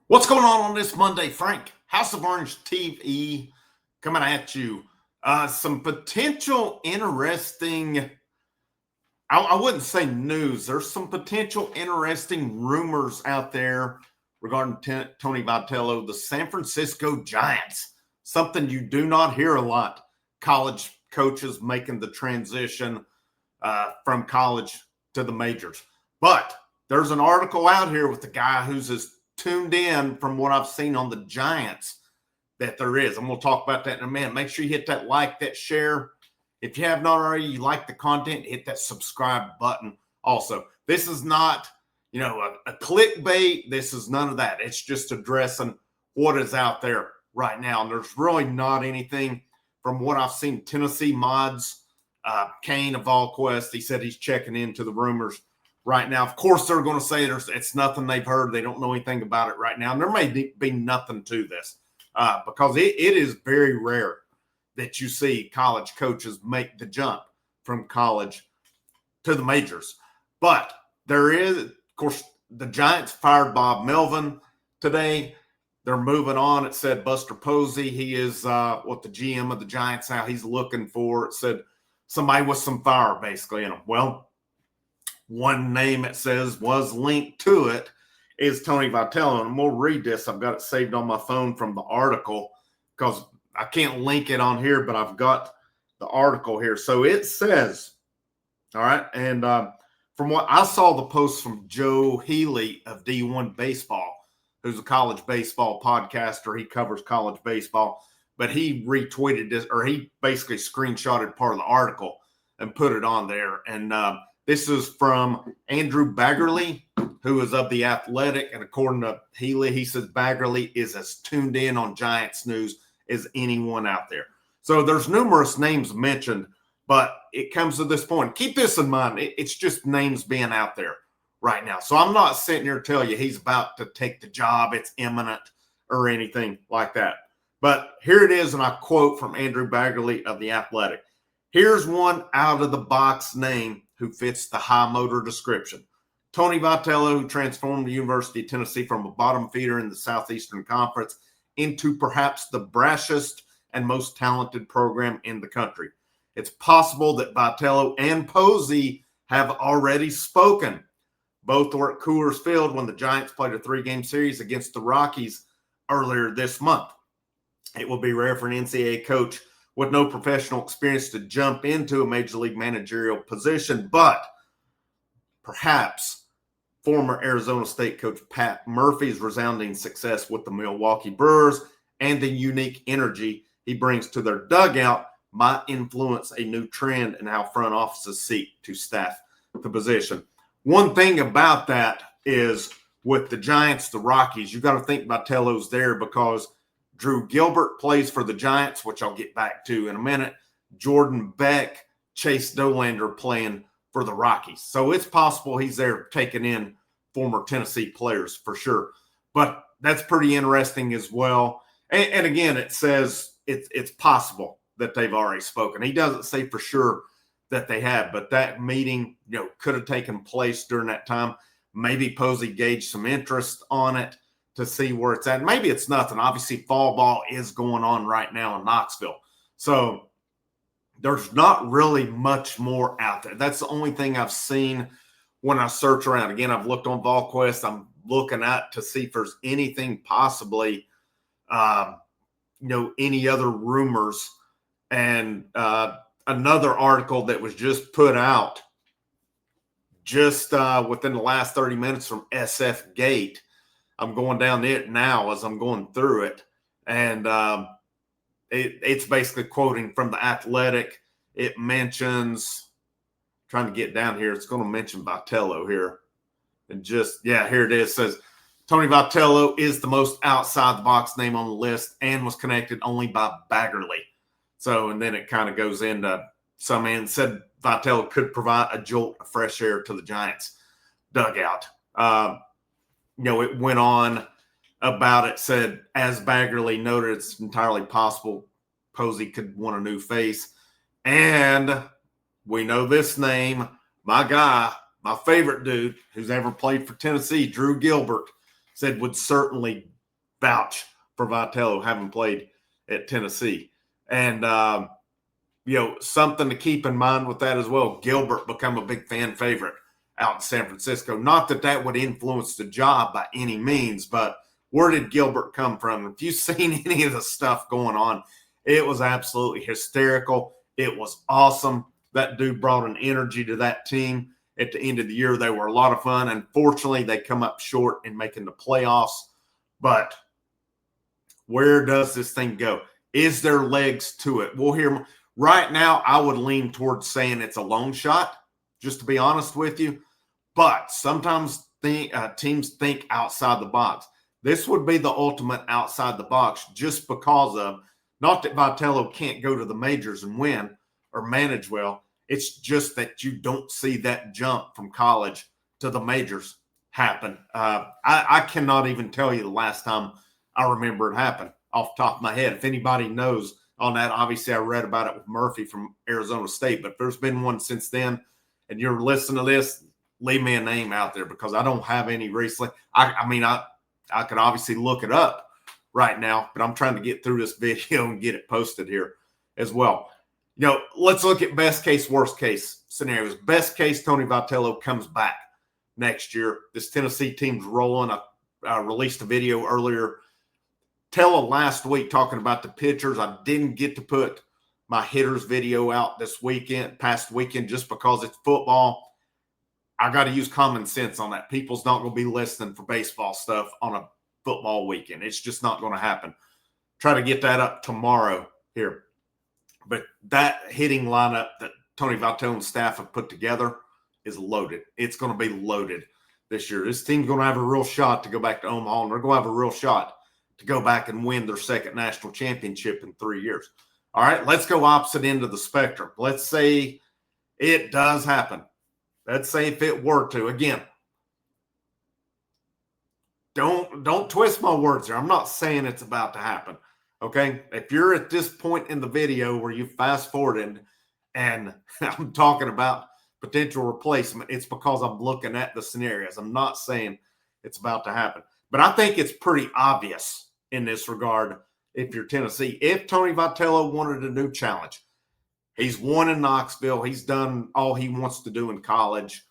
What's going on this Monday, Frank? House of Orange TV coming at you. Some potential interesting, I wouldn't say news. There's some potential interesting rumors out there regarding Tony Vitello, the San Francisco Giants. Something you do not hear a lot. College coaches making the transition from college to the majors. But there's an article out here with the guy who's as tuned in from what I've seen on the Giants that there is. And we'll talk about that in a minute. Make sure you hit that like, that share. If you have not already, you like the content, hit that subscribe button also. This is not, a clickbait. This is none of that. It's just addressing what is out there right now. And there's really not anything from what I've seen. Tennessee Mods, Kane of VolQuest, he said he's checking into the rumors right now. Of course, they're going to say it's nothing they've heard. They don't know anything about it right now. And there may be nothing to this because it is very rare that you see college coaches make the jump from college to the majors. But there is, of course, the Giants fired Bob Melvin today. They're moving on. It said Buster Posey, he is the GM of the Giants now. He's looking for, it said somebody with some fire basically in him. Well, one name it says was linked to it is Tony Vitello. And we'll read this. I've got it saved on my phone from the article because I can't link it on here, but I've got the article here. So it says, all right, and from what I saw the post from Joe Healy of D1 Baseball, who's a college baseball podcaster. He covers college baseball, but he retweeted this, or he basically screenshotted part of the article and put it on there. And this is from Andrew Baggerly, who is of The Athletic. And according to Healy, he says Baggerly is as tuned in on Giants news as anyone out there. So there's numerous names mentioned, but it comes to this point. Keep this in mind. It's just names being out there right now. So I'm not sitting here to tell you he's about to take the job. It's imminent or anything like that. But here it is, and I quote from Andrew Baggerly of The Athletic. Here's one out-of-the-box name who fits the high motor description. Tony Vitello, who transformed the University of Tennessee from a bottom feeder in the Southeastern Conference into perhaps the brashest and most talented program in the country. It's possible that Vitello and Posey have already spoken. Both were at Coors Field when the Giants played a 3-game series against the Rockies earlier this month. It will be rare for an NCAA coach with no professional experience to jump into a major league managerial position, but perhaps former Arizona State coach Pat Murphy's resounding success with the Milwaukee Brewers and the unique energy he brings to their dugout might influence a new trend in how front offices seek to staff the position. One thing about that is with the Giants, the Rockies, you got to think Vitello's there because Drew Gilbert plays for the Giants, which I'll get back to in a minute. Jordan Beck, Chase Dolander playing for the Rockies. So it's possible he's there taking in former Tennessee players for sure. But that's pretty interesting as well. And again, it says it's possible that they've already spoken. He doesn't say for sure that they have, but that meeting, could have taken place during that time. Maybe Posey gauged some interest on it to see where it's at. Maybe it's nothing. Obviously, fall ball is going on right now in Knoxville. So there's not really much more out there. That's the only thing I've seen when I search around. Again, I've looked on VolQuest. I'm looking at to see if there's anything possibly, any other rumors. And another article that was just put out just within the last 30 minutes from SF Gate. I'm going down it now as I'm going through it. And it's basically quoting from The Athletic. It mentions, trying to get down here, it's going to mention Vitello here. And here it is. It says, Tony Vitello is the most outside-the-box name on the list and was connected only by Baggerly. So, and then it kind of goes into some man said Vitello could provide a jolt of fresh air to the Giants dugout. It went on about it, said, as Baggerly noted, it's entirely possible Posey could want a new face. And we know this name, my guy, my favorite dude who's ever played for Tennessee, Drew Gilbert, said would certainly vouch for Vitello having played at Tennessee. And, something to keep in mind with that as well. Gilbert become a big fan favorite out in San Francisco. Not that would influence the job by any means, but where did Gilbert come from? If you've seen any of the stuff going on, it was absolutely hysterical. It was awesome. That dude brought an energy to that team. At the end of the year, they were a lot of fun. Unfortunately, they come up short in making the playoffs. But where does this thing go? Is there legs to it? We'll hear. Right now, I would lean towards saying it's a long shot, just to be honest with you. But sometimes teams think outside the box. This would be the ultimate outside the box just because of, not that Vitello can't go to the majors and win or manage well. It's just that you don't see that jump from college to the majors happen. I cannot even tell you the last time I remember it happened off the top of my head. If anybody knows on that, obviously I read about it with Murphy from Arizona State, but there's been one since then, and you're listening to this, leave me a name out there because I don't have any recently. I could obviously look it up right now, but I'm trying to get through this video and get it posted here as well. Let's look at best case, worst case scenarios. Best case, Tony Vitello comes back next year. This Tennessee team's rolling. I released a video earlier, last week, talking about the pitchers. I didn't get to put my hitters video out past weekend, just because it's football. I got to use common sense on that. People's not going to be listening for baseball stuff on a football weekend. It's just not going to happen. Try to get that up tomorrow here. But that hitting lineup that Tony Vitello and staff have put together is loaded. It's going to be loaded this year. This team's going to have a real shot to go back to Omaha, and they're going to have a real shot to go back and win their second national championship in 3 years. All right, let's go opposite end of the spectrum. Let's say it does happen. Let's say if it were to. Again, don't twist my words here. I'm not saying it's about to happen. Okay, if you're at this point in the video where you fast forwarded and I'm talking about potential replacement, it's because I'm looking at the scenarios. I'm not saying it's about to happen, but I think it's pretty obvious in this regard. If you're Tennessee, if Tony Vitello wanted a new challenge, he's won in Knoxville. He's done all he wants to do in college.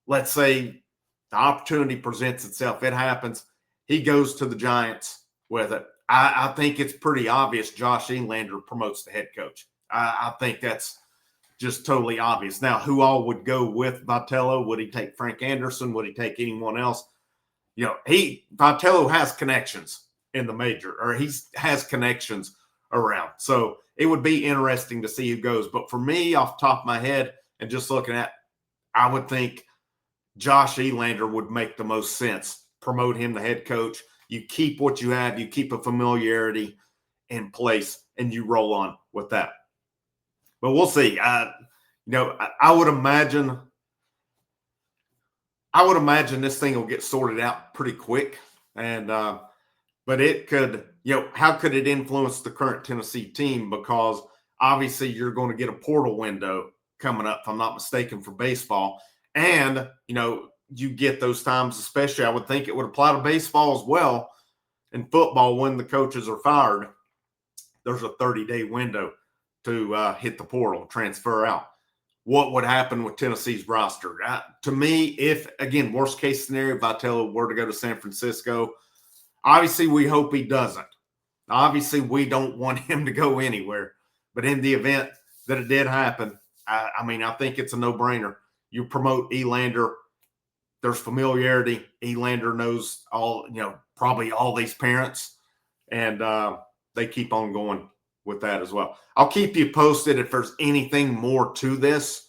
Let's say the opportunity presents itself. It happens. He goes to the Giants with it. I think it's pretty obvious Josh Elander promotes the head coach. I think that's just totally obvious. Now, who all would go with Vitello? Would he take Frank Anderson? Would he take anyone else? Vitello has connections in the major, or he has connections around. So it would be interesting to see who goes. But for me, off the top of my head, and just looking at, I would think Josh Elander would make the most sense. Promote him the head coach. You keep what you have. You keep a familiarity in place, and you roll on with that. But we'll see. I would imagine this thing will get sorted out pretty quick. And but it could, how could it influence the current Tennessee team? Because obviously you're going to get a portal window coming up, if I'm not mistaken, for baseball. And, you get those times, especially I would think it would apply to baseball as well. In football, when the coaches are fired, there's a 30-day window to hit the portal, transfer out. What would happen with Tennessee's roster? To me, if, again, worst case scenario, Vitello were to go to San Francisco, obviously we hope he doesn't. Obviously, we don't want him to go anywhere. But in the event that it did happen, I think it's a no-brainer. You promote Elander. There's familiarity. Elander knows probably all these parents, and they keep on going with that as well. I'll keep you posted if there's anything more to this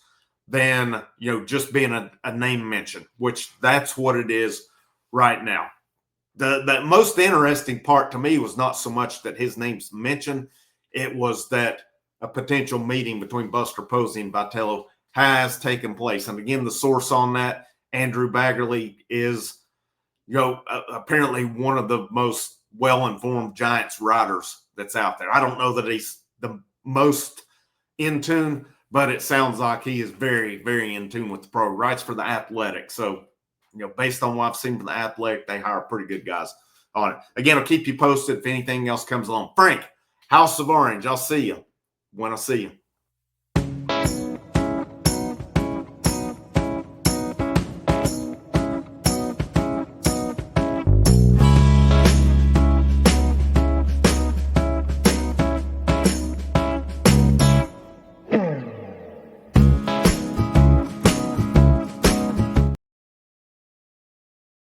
than, just being a name mention, which that's what it is right now. The most interesting part to me was not so much that his name's mentioned. It was that a potential meeting between Buster Posey and Vitello has taken place. And again, the source on that, Andrew Baggerly, is, apparently one of the most well-informed Giants writers that's out there. I don't know that he's the most in tune, but it sounds like he is very, very in tune with the pro. Writes for The Athletic. So, based on what I've seen from The Athletic, they hire pretty good guys on it. Again, I'll keep you posted if anything else comes along. Frank, House of Orange, I'll see you when I see you.